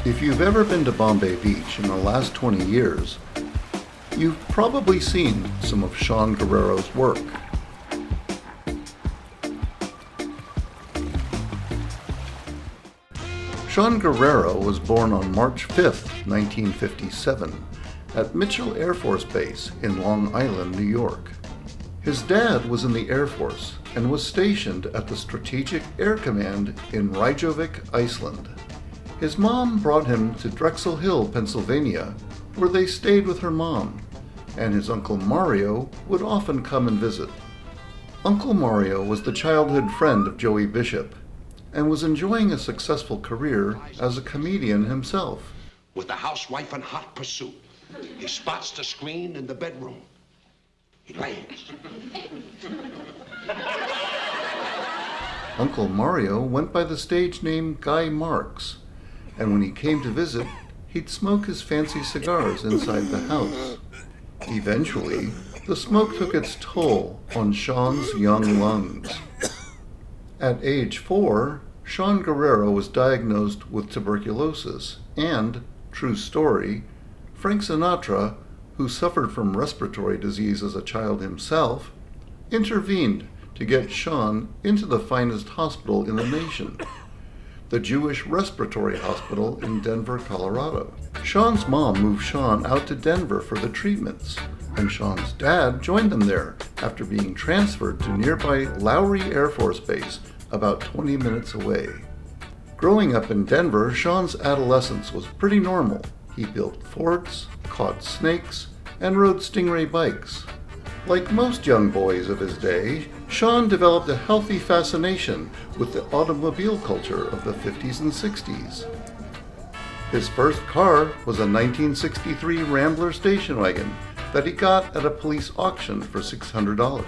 If you've ever been to Bombay Beach in the last 20 years, you've probably seen some of Sean Guerrero's work. Sean Guerrero was born on March 5, 1957, at Mitchell Air Force Base in Long Island, New York. His dad was in the Air Force and was stationed at the Strategic Air Command in Reykjavik, Iceland. His mom brought him to Drexel Hill, Pennsylvania, where they stayed with her mom, and his Uncle Mario would often come and visit. Uncle Mario was the childhood friend of Joey Bishop, and was enjoying a successful career as a comedian himself. With the housewife in hot pursuit, he spots the screen in the bedroom. He lands. Uncle Mario went by the stage name Guy Marks, and when he came to visit, he'd smoke his fancy cigars inside the house. Eventually, the smoke took its toll on Sean's young lungs. At age 4, Sean Guerrero was diagnosed with tuberculosis, and, true story, Frank Sinatra, who suffered from respiratory disease as a child himself, intervened to get Sean into the finest hospital in the nation, the Jewish Respiratory Hospital in Denver, Colorado. Sean's mom moved Sean out to Denver for the treatments, and Sean's dad joined them there after being transferred to nearby Lowry Air Force Base, about 20 minutes away. Growing up in Denver, Sean's adolescence was pretty normal. He built forts, caught snakes, and rode Stingray bikes. Like most young boys of his day, Sean developed a healthy fascination with the automobile culture of the 50s and 60s. His first car was a 1963 Rambler station wagon that he got at a police auction for $600.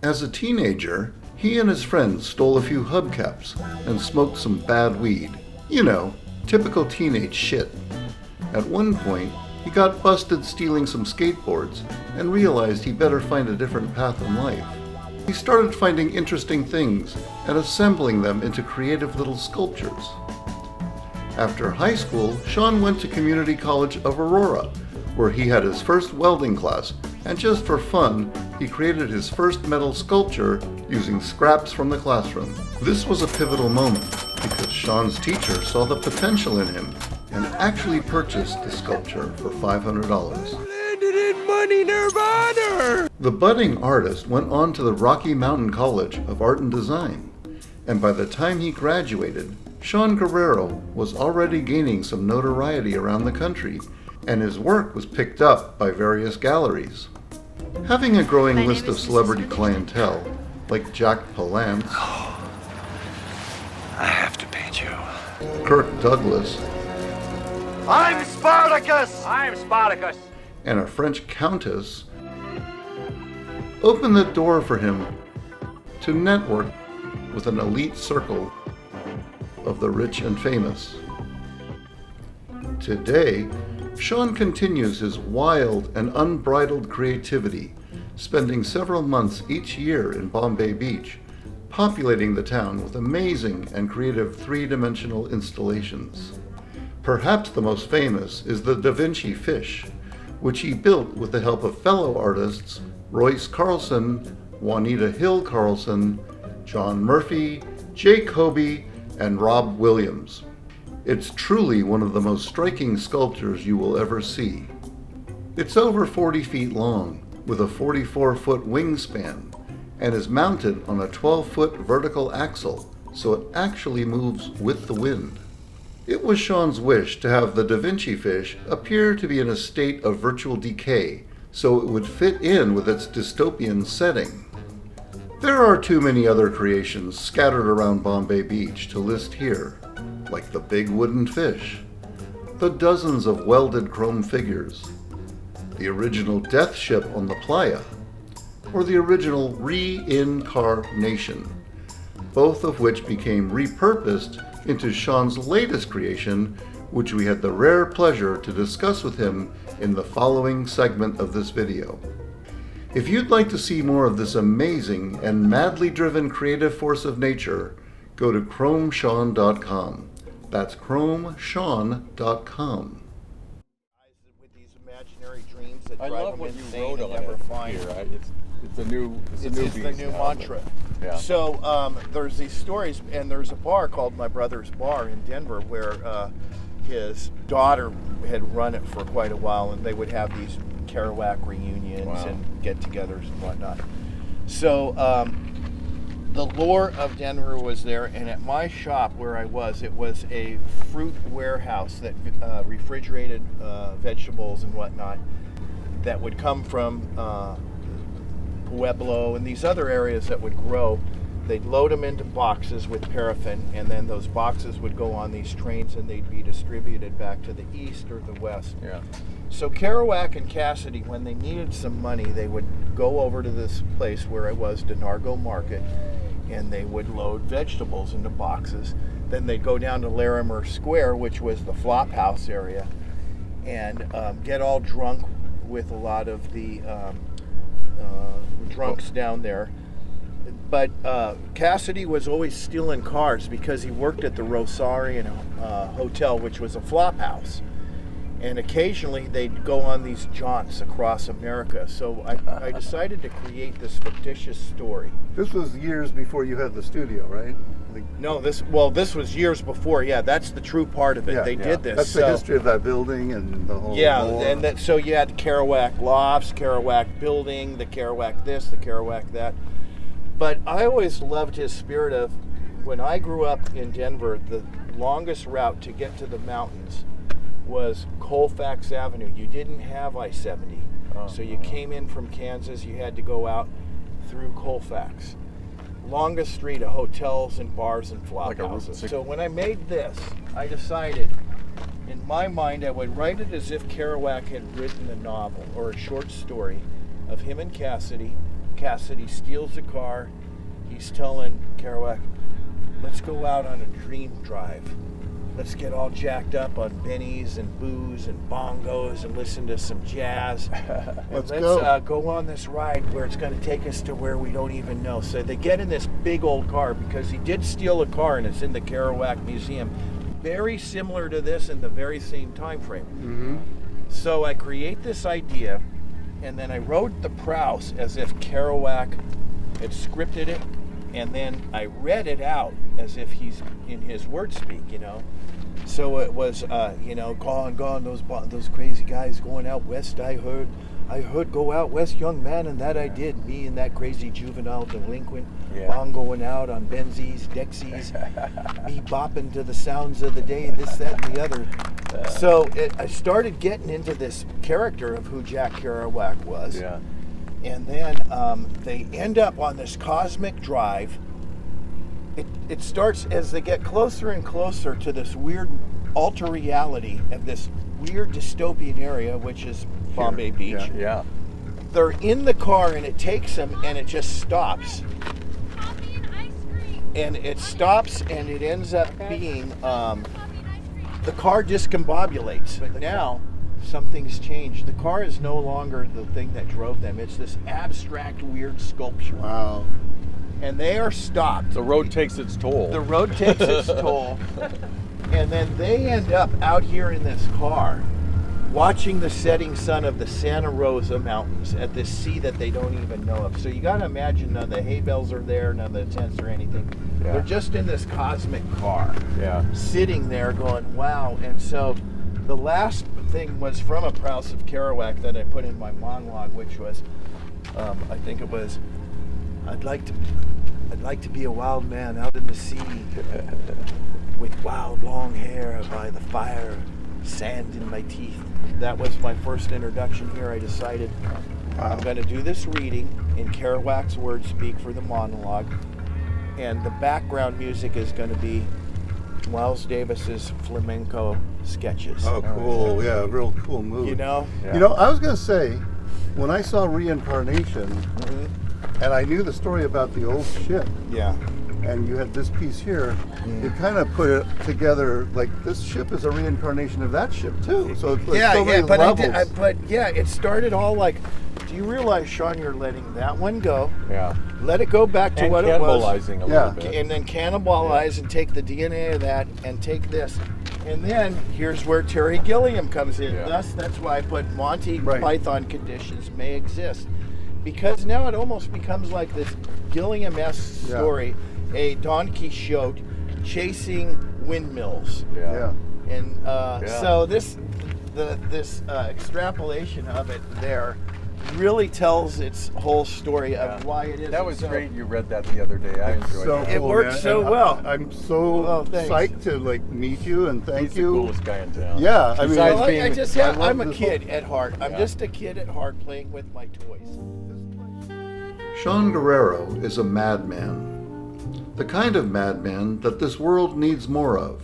As a teenager, he and his friends stole a few hubcaps and smoked some bad weed. You know, typical teenage shit. At one point, he got busted stealing some skateboards and realized he better find a different path in life. He started finding interesting things and assembling them into creative little sculptures. After high school, Sean went to Community College of Aurora, where he had his first welding class, and just for fun, he created his first metal sculpture using scraps from the classroom. This was a pivotal moment because Sean's teacher saw the potential in him and actually purchased the sculpture for $500. Landed in money nirvana! The budding artist went on to the Rocky Mountain College of Art and Design, and by the time he graduated, Sean Guerrero was already gaining some notoriety around the country, and his work was picked up by various galleries. Having a growing list of celebrity clientele, like Jack Palance, I have to paint you. Kirk Douglas, I'm Spartacus! I'm Spartacus! and a French countess, opened the door for him to network with an elite circle of the rich and famous. Today, Sean continues his wild and unbridled creativity, spending several months each year in Bombay Beach, populating the town with amazing and creative three-dimensional installations. Perhaps the most famous is the Da Vinci fish, which he built with the help of fellow artists Royce Carlson, Juanita Hill Carlson, John Murphy, Jay Kobe, and Rob Williams. It's truly one of the most striking sculptures you will ever see. It's over 40 feet long, with a 44-foot wingspan, and is mounted on a 12-foot vertical axle, so it actually moves with the wind. It was Sean's wish to have the Da Vinci fish appear to be in a state of virtual decay, so it would fit in with its dystopian setting. There are too many other creations scattered around Bombay Beach to list here, like the big wooden fish, the dozens of welded chrome figures, the original death ship on the playa, or the original reincarnation, both of which became repurposed into Sean's latest creation, which we had the rare pleasure to discuss with him in the following segment of this video. If you'd like to see more of this amazing and madly driven creative force of nature, go to chromesean.com. That's chromeshawn.com. With these imaginary dreams that I drive love them what you insane wrote and on never it find. here. It's a new It's the beast new now, mantra. but- Yeah. So there's these stories, and there's a bar called My Brother's Bar in Denver where his daughter had run it for quite a while, and they would have these Kerouac reunions Wow. and get-togethers and whatnot. So the lore of Denver was there, and at my shop where I was, it was a fruit warehouse that refrigerated vegetables and whatnot that would come from Pueblo and these other areas that would grow. They'd load them into boxes with paraffin, and then those boxes would go on these trains and they'd be distributed back to the east or the west. Yeah. So Kerouac and Cassidy, when they needed some money, they would go over to this place where I was, Denargo Market, and they would load vegetables into boxes. Then they'd go down to Larimer Square, which was the flop house area, and get all drunk with a lot of the drunks down there. But Cassidy was always stealing cars because he worked at the Rosarian Hotel, which was a flop house. And occasionally they'd go on these jaunts across America. So I decided to create this fictitious story. This was years before you had the studio, right? No, this was years before. Yeah, that's the true part of it. Yeah, They did this. That's the history of that building and the whole. Yeah, lore. and that, so you had the Kerouac lofts, Kerouac building, the Kerouac this, the Kerouac that. But I always loved his spirit of, when I grew up in Denver, the longest route to get to the mountains was Colfax Avenue. You didn't have I-70. So you came in from Kansas, you had to go out through Colfax. Longest street of hotels and bars and flop Like a Route houses. 6. So when I made this, I decided, in my mind, I would write it as if Kerouac had written a novel or a short story of him and Cassidy. Cassidy steals a car. He's telling Kerouac, let's go out on a dream drive. Let's get all jacked up on bennies and booze and bongos and listen to some jazz. Let's go on this ride where it's going to take us to where we don't even know. So they get in this big old car because he did steal a car, and it's in the Kerouac Museum. Very similar to this in the very same time frame. Mm-hmm. So I create this idea, and then I wrote the Prouse as if Kerouac had scripted it, and then I read it out as if he's in his word speak, you know. So it was, gone, those crazy guys going out west. I heard go out west, young man, and that I did. Me and that crazy juvenile delinquent, bongoing out on Benzies, Dexies, me bopping to the sounds of the day, this, that, and the other. So I started getting into this character of who Jack Kerouac was. Yeah. And then they end up on this cosmic drive. It starts as they get closer and closer to this weird alter reality of this weird dystopian area, which is Bombay Beach. Yeah. They're in the car, and it takes them, and it just stops. And it stops, and it ends up being the car discombobulates. But now something's changed. The car is no longer the thing that drove them. It's this abstract, weird sculpture. Wow. And they are stopped. The road takes its toll. The road takes its toll. And then they end up out here in this car watching the setting sun of the Santa Rosa Mountains at this sea that they don't even know of. So you got to imagine none of the hay bales are there, none of the tents or anything. Yeah. They're just in this cosmic car. Yeah. Sitting there going, wow. And so the last thing was from a Prouse of Kerouac that I put in my monologue, which was, I think it was, I'd like to be a wild man out in the sea with wild long hair by the fire, sand in my teeth. That was my first introduction here. I decided I'm going to do this reading in Kerouac's word speak for the monologue, and the background music is going to be Miles Davis's flamenco sketches. Oh, cool. Yeah, real cool movie. You know? Yeah. You know, I was going to say, when I saw Reincarnation, and I knew the story about the old ship, Yeah. and you had this piece here, you kind of put it together like this ship is a reincarnation of that ship too. So it's like so many levels. But it started all like Do you realize, Sean, you're letting that one go? Yeah. Let it go back to And what it was. cannibalizing a Yeah. little bit. And then cannibalize and take the DNA of that and take this. And then here's where Terry Gilliam comes in. Yeah. Thus, that's why I put Monty Right. Python conditions may exist. Because now it almost becomes like this Gilliam-esque Yeah. story, a Don Quixote chasing windmills. Yeah. And so this extrapolation of it there really tells its whole story of why it is. That was so, great. You read that the other day. I enjoyed So that. It cool, worked man. so And well. I'm so Oh, thanks. psyched to meet you and thank He's the you. coolest guy in town. Yeah, I mean, Besides Well, being- I'm a this kid at heart. I'm Yeah. just a kid at heart playing with my toys. Sean Guerrero is a madman. The kind of madman that this world needs more of.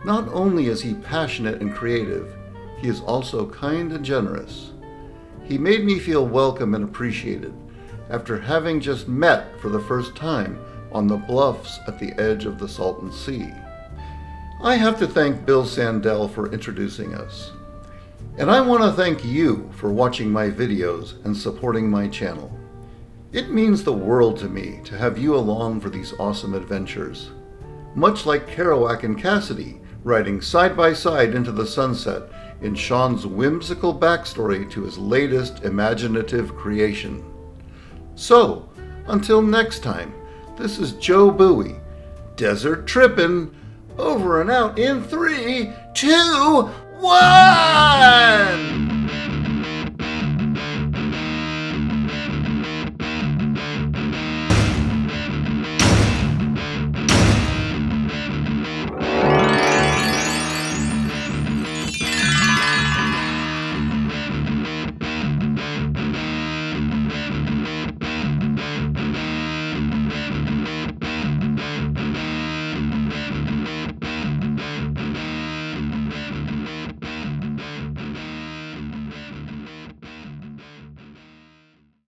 Not only is he passionate and creative, he is also kind and generous. He made me feel welcome and appreciated after having just met for the first time on the bluffs at the edge of the Salton Sea. I have to thank Bill Sandell for introducing us. And I want to thank you for watching my videos and supporting my channel. It means the world to me to have you along for these awesome adventures. Much like Kerouac and Cassidy riding side by side into the sunset in Sean's whimsical backstory to his latest imaginative creation. So, until next time, this is Joe Bowie, Desert Trippin', over and out in 3, 2, 1!